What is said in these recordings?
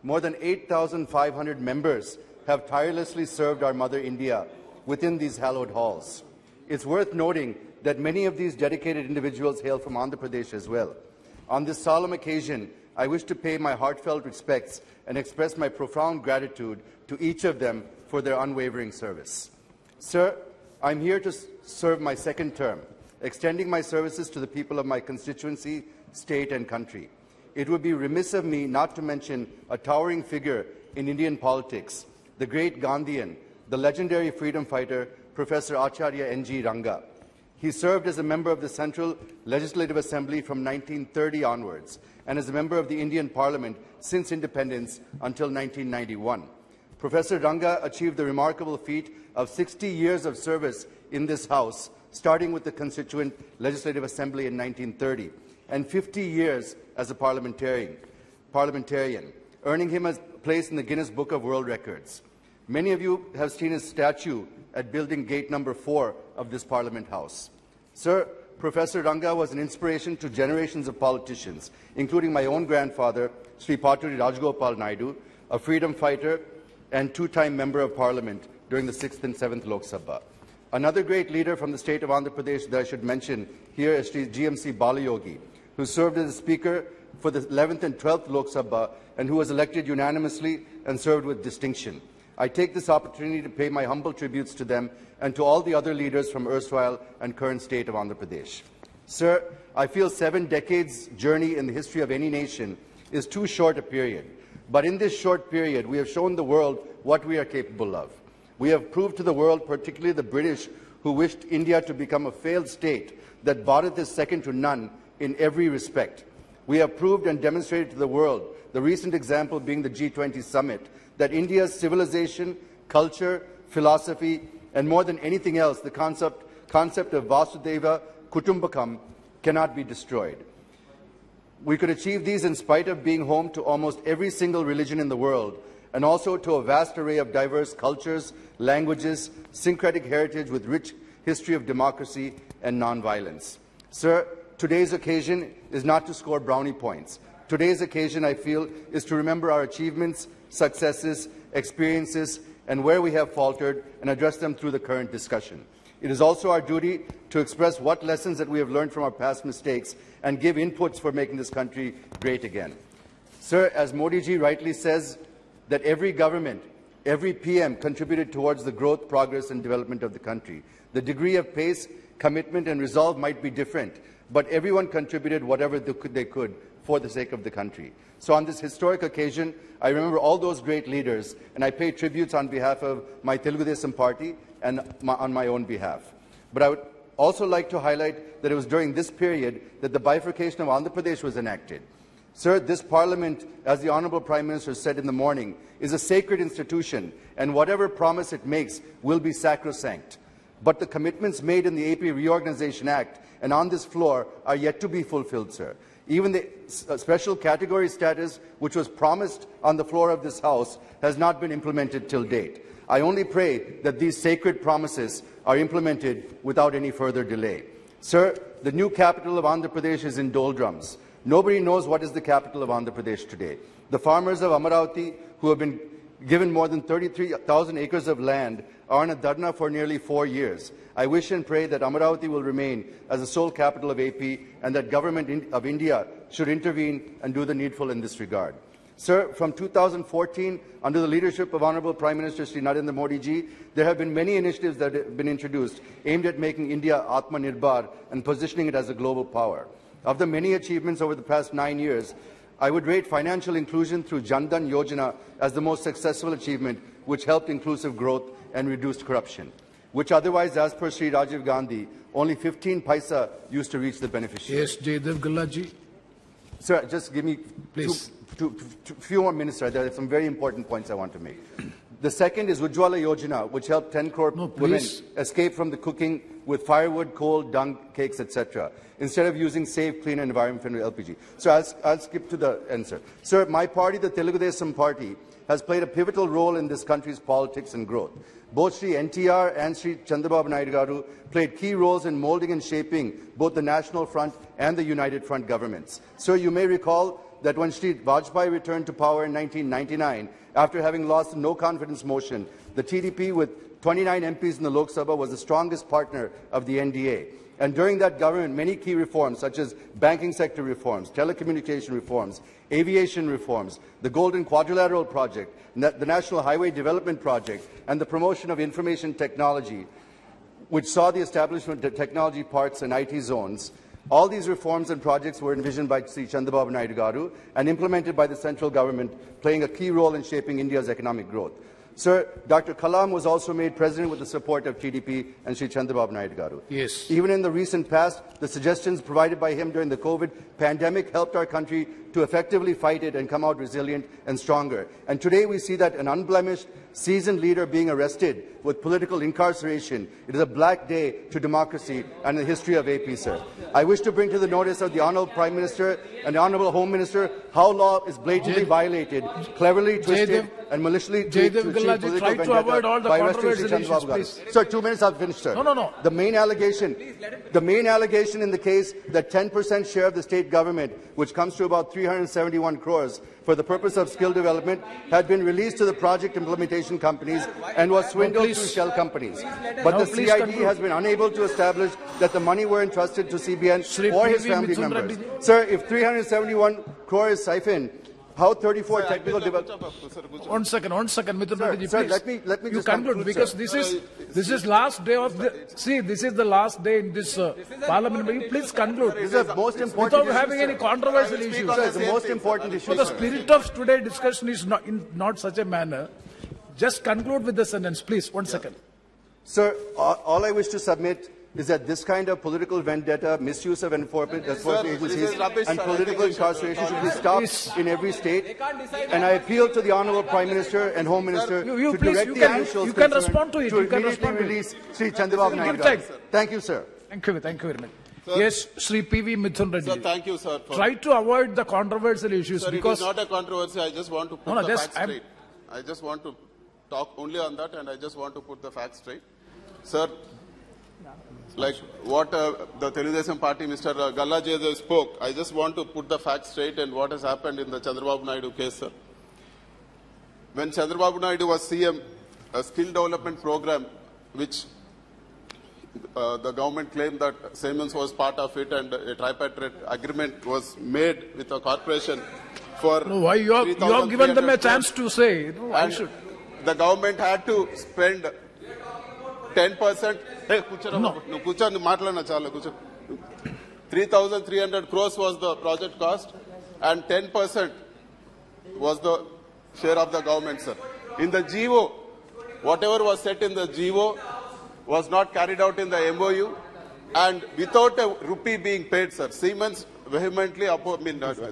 More than 8,500 members have tirelessly served our mother India within these hallowed halls. It's worth noting that many of these dedicated individuals hail from Andhra Pradesh as well. On this solemn occasion, I wish to pay my heartfelt respects and express my profound gratitude to each of them for their unwavering service. Sir, I'm here to serve my second term, extending my services to the people of my constituency, state and country. It would be remiss of me not to mention a towering figure in Indian politics, the great Gandhian, the legendary freedom fighter, Professor Acharya N.G. Ranga. He served as a member of the Central Legislative Assembly from 1930 onwards and as a member of the Indian Parliament since independence until 1991. Professor Ranga achieved the remarkable feat of 60 years of service in this House, starting with the Constituent Legislative Assembly in 1930, and 50 years as a parliamentarian, earning him a place in the Guinness Book of World Records. Many of you have seen his statue at Building Gate number 4 of this Parliament House. Sir, Professor Ranga was an inspiration to generations of politicians, including my own grandfather, Sri Paturi Rajgopal Naidu, a freedom fighter and two-time Member of Parliament during the 6th and 7th Lok Sabha. Another great leader from the state of Andhra Pradesh that I should mention here is Sri GMC Balayogi, who served as Speaker for the 11th and 12th Lok Sabha and who was elected unanimously and served with distinction. I take this opportunity to pay my humble tributes to them and to all the other leaders from erstwhile and current state of Andhra Pradesh. Sir, I feel 7 decades' journey in the history of any nation is too short a period. But in this short period, we have shown the world what we are capable of. We have proved to the world, particularly the British, who wished India to become a failed state, that Bharat is second to none in every respect. We have proved and demonstrated to the world, the recent example being the G20 summit, that India's civilization, culture, philosophy, and more than anything else, the concept of Vasudhaiva Kutumbakam cannot be destroyed. We could achieve these in spite of being home to almost every single religion in the world, and also to a vast array of diverse cultures, languages, syncretic heritage with rich history of democracy and non-violence. Sir, today's occasion is not to score brownie points. Today's occasion, I feel, is to remember our achievements, successes, experiences, and where we have faltered, and address them through the current discussion. It is also our duty to express what lessons that we have learned from our past mistakes and give inputs for making this country great again. Sir, as Modi ji rightly says, that every government, every PM contributed towards the growth, progress and development of the country. The degree of pace, commitment and resolve might be different, but everyone contributed whatever they could for the sake of the country. So on this historic occasion, I remember all those great leaders, and I pay tributes on behalf of my Telugu Desam party and on my own behalf. But I would also like to highlight that it was during this period that the bifurcation of Andhra Pradesh was enacted. Sir, this Parliament, as the Honourable Prime Minister said in the morning, is a sacred institution, and whatever promise it makes will be sacrosanct. But the commitments made in the AP Reorganisation Act and on this floor are yet to be fulfilled, sir. Even the special category status, which was promised on the floor of this House, has not been implemented till date. I only pray that these sacred promises are implemented without any further delay. Sir, the new capital of Andhra Pradesh is in doldrums. Nobody knows what is the capital of Andhra Pradesh today. The farmers of Amaravati, who have been given more than 33,000 acres of land, are in a dharna for nearly 4 years. I wish and pray that Amaravati will remain as the sole capital of AP and that Government of India should intervene and do the needful in this regard. Sir, from 2014, under the leadership of Honourable Prime Minister Sri Narendra Modi ji, there have been many initiatives that have been introduced aimed at making India Atmanirbhar and positioning it as a global power. Of the many achievements over the past 9 years, I would rate financial inclusion through Jan Dhan Yojana as the most successful achievement, which helped inclusive growth and reduced corruption, which otherwise, as per Sri Rajiv Gandhi, only 15 paisa used to reach the beneficiaries. Yes, Jaydev Gallaji. Sir, just give me Please. few more minutes. There are some very important points I want to make. The second is Ujjwala Yojana, which helped 10 crore women escape from the cooking with firewood, coal, dung, cakes, etc., instead of using safe, clean, and environment-friendly LPG. So I'll skip to the answer. Sir, my party, the Telugu Desam Party, has played a pivotal role in this country's politics and growth. Both Sri NTR and Sri Chandrababu Naidu Garu played key roles in moulding and shaping both the National Front and the United Front governments. Sir, you may recall that when Shri Vajpayee returned to power in 1999, after having lost the no-confidence motion, the TDP with 29 MPs in the Lok Sabha was the strongest partner of the NDA. And during that government, many key reforms, such as banking sector reforms, telecommunication reforms, aviation reforms, the Golden Quadrilateral Project, the National Highway Development Project, and the promotion of information technology, which saw the establishment of technology parks and IT zones. All these reforms and projects were envisioned by Sri Chandrababu Naidu Garu and implemented by the central government, playing a key role in shaping India's economic growth. Sir, Dr. Kalam was also made president with the support of TDP and Sri Chandrababu Naidu Garu. Yes. Even in the recent past, the suggestions provided by him during the COVID pandemic helped our country to effectively fight it and come out resilient and stronger. And today we see that an unblemished, seasoned leader being arrested with political incarceration. It is a black day to democracy and the history of AP, sir. I wish to bring to the notice of the Honourable Prime Minister and the Honourable Home Minister how law is blatantly violated, cleverly twisted and maliciously to achieve political vendetta by arresting Sri Chandrababu Garu. Sir, 2 minutes, I've finished, sir. No. The main allegation in the case that 10% share of the state government, which comes to about 371 crores, for the purpose of skill development, had been released to the project implementation companies and was swindled through shell companies. But the CID has been unable to establish that the money were entrusted to CBN or his family members. Sir, if 371 crore is siphoned, how 34 technical development? One second, Mr. Reddy, sir, please. let me you just conclude, because this is last day of the. See, this is the last day in this parliament. Please conclude. This is the most important without having any controversial issues. Sir, it's the most important issue. So the spirit of today's discussion is not in such a manner. Just conclude with the sentence, please. 1 second. Sir, all I wish to submit is that this kind of political vendetta, misuse of enforcement agencies and political incarceration should be stopped in every state. And I appeal to the Honourable Prime Minister and Home Minister to direct the officials you can respond to it. to immediately release Sri Chandrababu Naidu Garu. Thank you, sir. Thank you very much. Sir, yes, Sri PV Mithun Reddy. Sir, thank you, sir. Try to avoid the controversial issues, sir, because it is not a controversy. I just want to put the facts straight. I just want to talk only on that, and I just want to put the facts straight. Sir, like what the Teludesam party, Mr. Gallajeda spoke, I just want to put the facts straight and what has happened in the Chandrababu Naidu case, sir. When Chandrababu Naidu was CM, a skill development program, which the government claimed that Siemens was part of it, and a tripartite agreement was made with a corporation for. No, why you have given them a chance to say? No, I should. The government had to spend 10%. 3,300 crores was the project cost, and 10% was the share of the government, sir. In the GO, whatever was set in the GO was not carried out in the MOU, and without a rupee being paid, sir. Siemens vehemently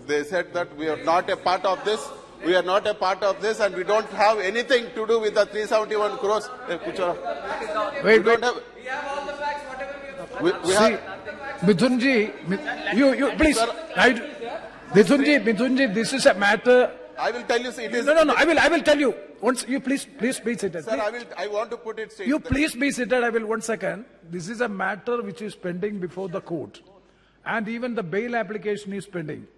they said that we are not a part of this. We are not a part of this, and we don't have anything to do with the 371 crores. Wait. We have all the facts, whatever we have. Mithunji, you please. Mithunji, this is a matter. I will tell you, it is. No. I will tell you. Once you please be seated. Sir, I want to put it straight. You please be seated. I will 1 second. This is a matter which is pending before the court, and even the bail application is pending.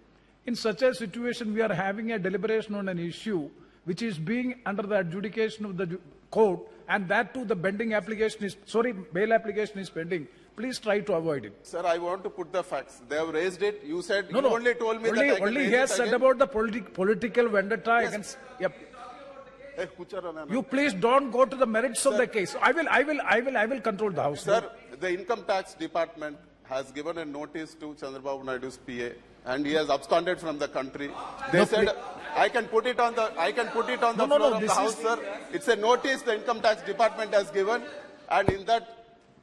In such a situation, we are having a deliberation on an issue which is being under the adjudication of the court, and that too the bail application is pending. Please try to avoid it. Sir, I want to put the facts. They have raised it. You said you only told me that only he has said about the political vendetta against. Yep. You please don't go to the merits of the case. I will control the house. Sir, the income tax department has given a notice to Chandrababu Naidu's PA, and he has absconded from the country. They said, I can put it on the floor of the house, sir. It's a notice the income tax department has given, and in that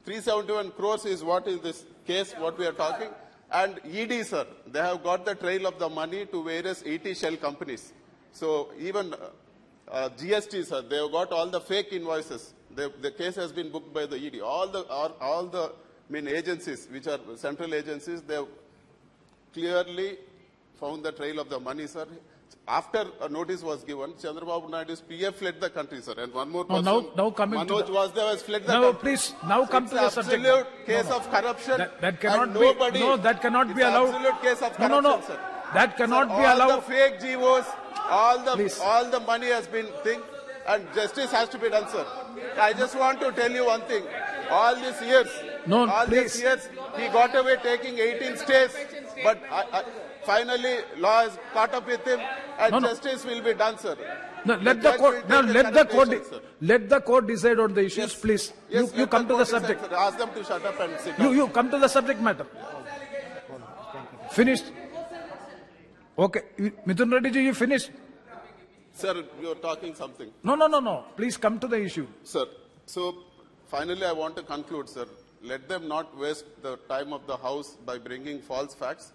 371 crores is what is this case, what we are talking. And ED, sir, they have got the trail of the money to various 80 shell companies. So even GST, sir, they have got all the fake invoices. The case has been booked by the ED. All the agencies, which are central agencies, they have clearly found the trail of the money, sir. After a notice was given, Chandrababu Naidu's PF fled the country, sir. And one more person, now coming Manoj to Vasdeva has fled the country. No, please, now come to the subject. Absolute case of corruption. That cannot be. No, that cannot be allowed. Absolute case of corruption, sir. That cannot be All allowed. the fake GOs, Please. all the money has been thing, and justice has to be done, sir. I just want to tell you one thing. All these years, No, all please. these years, he got away taking 18 stays, but finally law has caught up with him, and No, no. justice will be done, sir. No, let the judge court. will No, take let the correct court. action, sir. Let the court decide on the issues, Yes. please. Yes, You let come to the court decide, subject. sir. Ask them to shut up and sit down. You come to the subject matter. Finished. Okay, Mithun Reddy ji, you finished. Sir, you are talking something. No. Please come to the issue. Sir, so finally I want to conclude, sir. Let them not waste the time of the House by bringing false facts.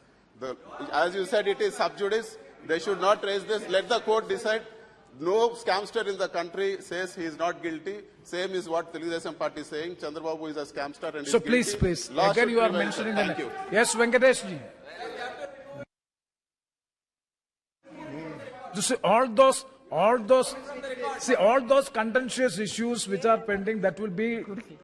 As you said, it is sub judice. They should not raise this. Let the court decide. No scamster in the country says he is not guilty. Same is what the Telugu Party is saying. Chandrababu is a scamster and So is guilty. please. Law Again, should you are prevail, sir. mentioning Thank the you. Yes, Venkatesh ji. You see, all those contentious issues which are pending, that will be